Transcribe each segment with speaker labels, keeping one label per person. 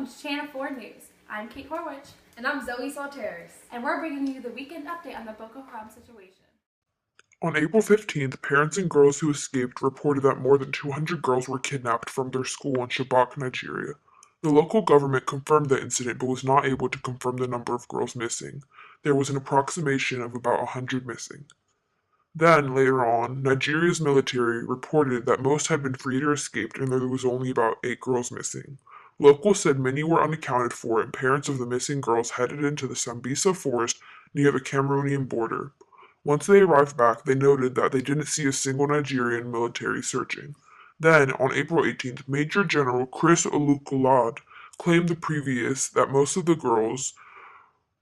Speaker 1: welcome to Channel 4 News. I'm Kate Horwich.
Speaker 2: And I'm Zoe Salteris.
Speaker 1: And we're bringing you the weekend update on the Boko Haram situation.
Speaker 3: On April 15th, parents and girls who escaped reported that more than 200 girls were kidnapped from their school in Chibok, Nigeria. The local government confirmed the incident but was not able to confirm the number of girls missing. There was an approximation of about 100 missing. Then, later on, Nigeria's military reported that most had been freed or escaped and there was only about 8 girls missing. Locals said many were unaccounted for and parents of the missing girls headed into the Sambisa forest near the Cameroonian border. Once they arrived back, they noted that they didn't see a single Nigerian military searching. Then, on April 18th, Major General Chris Olukolade claimed that most of the girls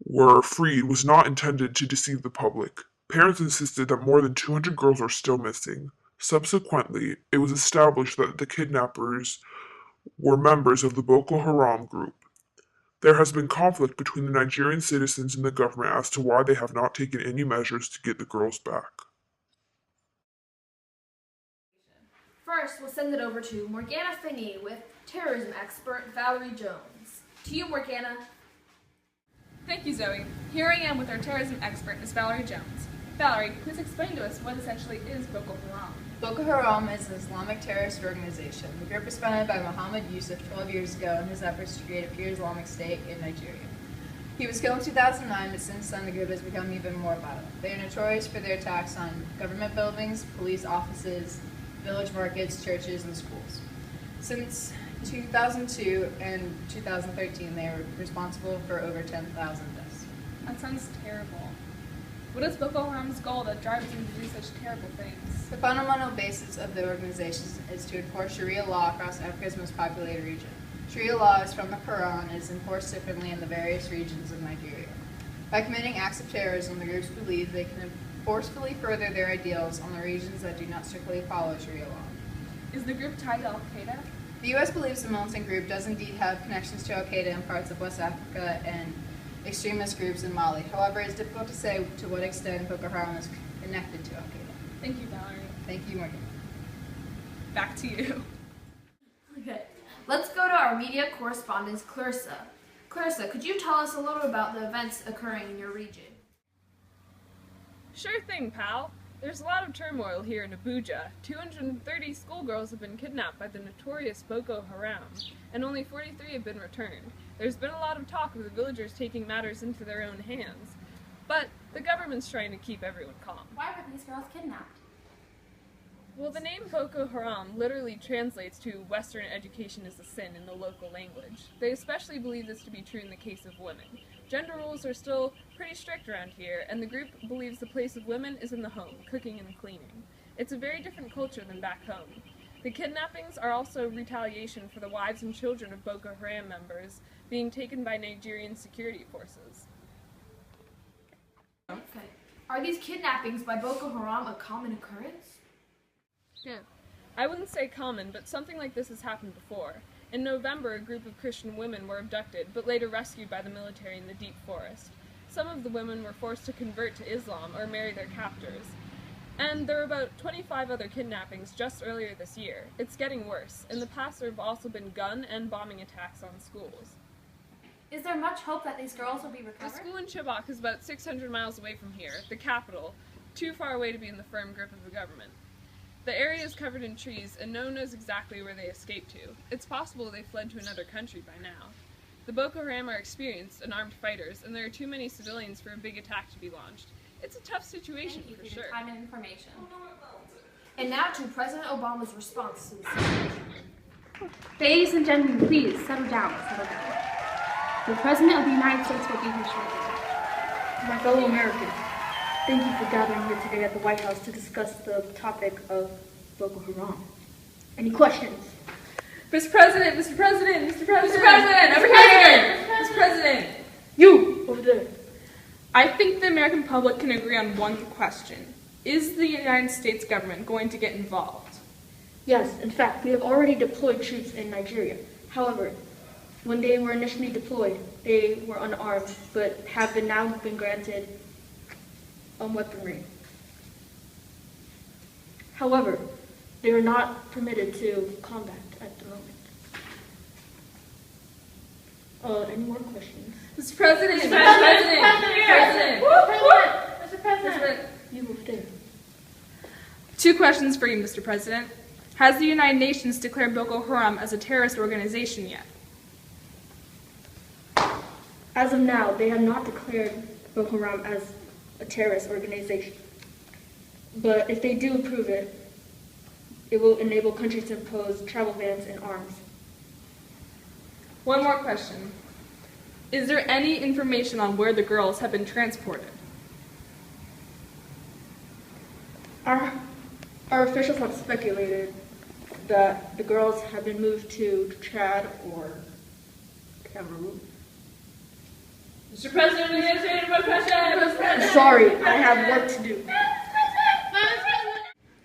Speaker 3: were freed was not intended to deceive the public. Parents insisted that more than 200 girls are still missing. Subsequently, it was established that the kidnappers were members of the Boko Haram group. There has been conflict between the Nigerian citizens and the government as to why they have not taken any measures to get the girls back.
Speaker 2: First, we'll send it over to Morgana Finney with terrorism expert Valerie Jones. To you, Morgana.
Speaker 4: Thank you, Zoe. Here I am with our terrorism expert, Ms. Valerie Jones. Valerie, please explain to us what essentially is Boko Haram.
Speaker 5: Boko Haram is an Islamic terrorist organization. The group was founded by Muhammad Yusuf 12 years ago in his efforts to create a pure Islamic state in Nigeria. He was killed in 2009, but since then the group has become even more violent. They are notorious for their attacks on government buildings, police offices, village markets, churches, and schools. Since 2002 and 2013, they are responsible for over 10,000 deaths.
Speaker 4: That sounds terrible. What is Boko Haram's goal that drives them to do such terrible things?
Speaker 5: The fundamental basis of the organization is to enforce Sharia law across Africa's most populated region. Sharia law is from the Quran and is enforced differently in the various regions of Nigeria. By committing acts of terrorism, the groups believe they can forcefully further their ideals on the regions that do not strictly follow Sharia law.
Speaker 4: Is the group tied to Al-Qaeda?
Speaker 5: The U.S. believes the militant group does indeed have connections to Al-Qaeda in parts of West Africa and extremist groups in Mali. However, it's difficult to say to what extent Boko Haram is connected to Al-Qaeda.
Speaker 4: Thank you, Valerie.
Speaker 5: Thank you, Morgan.
Speaker 4: Back to you.
Speaker 2: Okay, let's go to our media correspondent, Clarissa. Clarissa, could you tell us a little about the events occurring in your region?
Speaker 6: Sure thing, pal. There's a lot of turmoil here in Abuja. 230 schoolgirls have been kidnapped by the notorious Boko Haram, and only 43 have been returned. There's been a lot of talk of the villagers taking matters into their own hands, but the government's trying to keep everyone calm.
Speaker 1: Why were these girls kidnapped?
Speaker 6: Well, the name Boko Haram literally translates to Western education is a sin in the local language. They especially believe this to be true in the case of women. Gender roles are still pretty strict around here, and the group believes the place of women is in the home, cooking and cleaning. It's a very different culture than back home. The kidnappings are also retaliation for the wives and children of Boko Haram members being taken by Nigerian security forces.
Speaker 2: Okay. Are these kidnappings by Boko Haram a common occurrence?
Speaker 6: Yeah. I wouldn't say common, but something like this has happened before. In November, a group of Christian women were abducted, but later rescued by the military in the deep forest. Some of the women were forced to convert to Islam or marry their captors. And there were about 25 other kidnappings just earlier this year. It's getting worse. In the past, there have also been gun and bombing attacks on schools.
Speaker 1: Is there much hope that these girls will be
Speaker 6: The
Speaker 1: recovered?
Speaker 6: school in Chibok is about 600 miles away from here, the capital, too far away to be in the firm grip of the government. The area is covered in trees, and no one knows exactly where they escaped to. It's possible they fled to another country by now. The Boko Haram are experienced and armed fighters, and there are too many civilians for a big attack to be launched. It's a tough situation
Speaker 1: Thank you
Speaker 6: for
Speaker 1: for
Speaker 6: sure.
Speaker 1: your time and information.
Speaker 2: And now to President Obama's response to the situation.
Speaker 1: Ladies and gentlemen, please settle down, settle down. The President of the United States will be here shortly.
Speaker 7: My fellow Americans, thank you for gathering here today at the White House to discuss the topic of Boko Haram. Any questions?
Speaker 4: Mr. President, Mr. President, Mr. President, Mr. President, over here! Mr. President!
Speaker 7: You, over there.
Speaker 4: I think the American public can agree on one question. Is the United States government going to get involved?
Speaker 7: Yes, in fact, we have already deployed troops in Nigeria. However, when they were initially deployed, they were unarmed, but have now been granted weaponry. However, they are not permitted to combat at the moment. Any more questions?
Speaker 4: Mr. President! Mr. President!
Speaker 7: You moved in.
Speaker 4: 2 questions for you, Mr. President. Has the United Nations declared Boko Haram as a terrorist organization yet?
Speaker 7: As of now, they have not declared Boko Haram as a terrorist organization. But if they do approve it, it will enable countries to impose travel bans and arms.
Speaker 4: 1 more question. Is there any information on where the girls have been transported?
Speaker 7: Our officials have speculated that the girls have been moved to Chad or Cameroon.
Speaker 6: Mr. President, we have to my question.
Speaker 7: Sorry, I have work to do.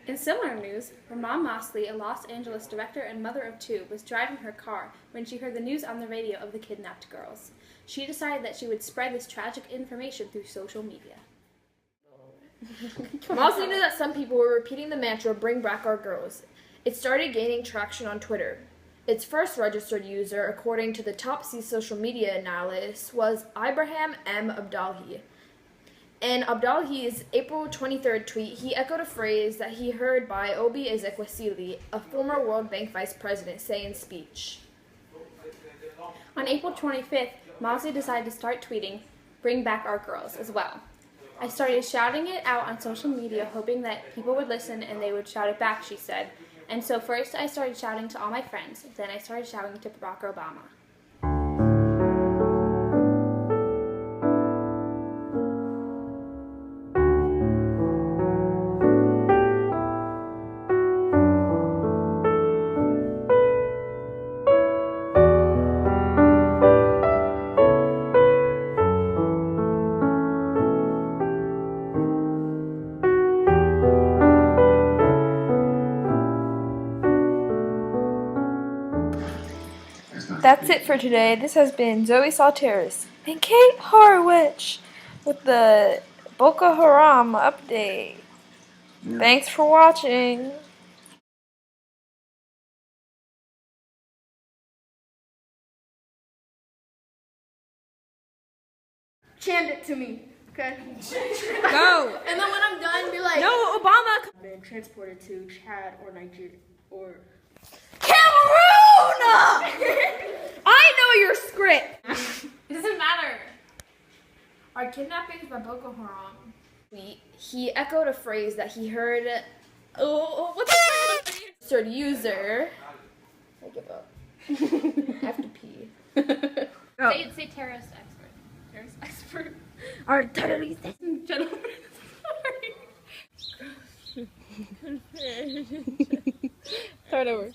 Speaker 1: In similar news, Ramon Mosley, a Los Angeles director and mother of 2, was driving her car when she heard the news on the radio of the kidnapped girls. She decided that she would spread this tragic information through social media.
Speaker 2: Mosley knew that some people were repeating the mantra, "Bring back our girls." It started gaining traction on Twitter. Its first registered user, according to the Topsy social media analyst, was Ibrahim M. Abdalhi. In Abdalhi's April 23rd tweet, he echoed a phrase that he heard by Obi Ezekwesili, a former World Bank vice president, say in speech.
Speaker 1: On April 25th, Mosley decided to start tweeting, "Bring back our girls," as well. I started shouting it out on social media, hoping that people would listen and they would shout it back, she said. And so first I started shouting to all my friends, then I started shouting to Barack Obama.
Speaker 8: That's it for today. This has been Zoe Salteris and Kate Horwich with the Boko Haram update. Thanks for watching.
Speaker 7: Chant it to me, okay?
Speaker 4: Go!
Speaker 2: And then when I'm done, be like,
Speaker 4: No, Obama!
Speaker 7: Been transported to Chad or Nigeria or
Speaker 2: Cameroon! I know your script.
Speaker 1: It doesn't matter.
Speaker 2: Are kidnappings by Boko Haram? He echoed a phrase that he heard. What's the registered user? I give up. I have to pee.
Speaker 1: Say terrorist expert.
Speaker 4: Terrorist expert.
Speaker 8: Our terrorist.
Speaker 4: Gentlemen, sorry.
Speaker 8: Start over.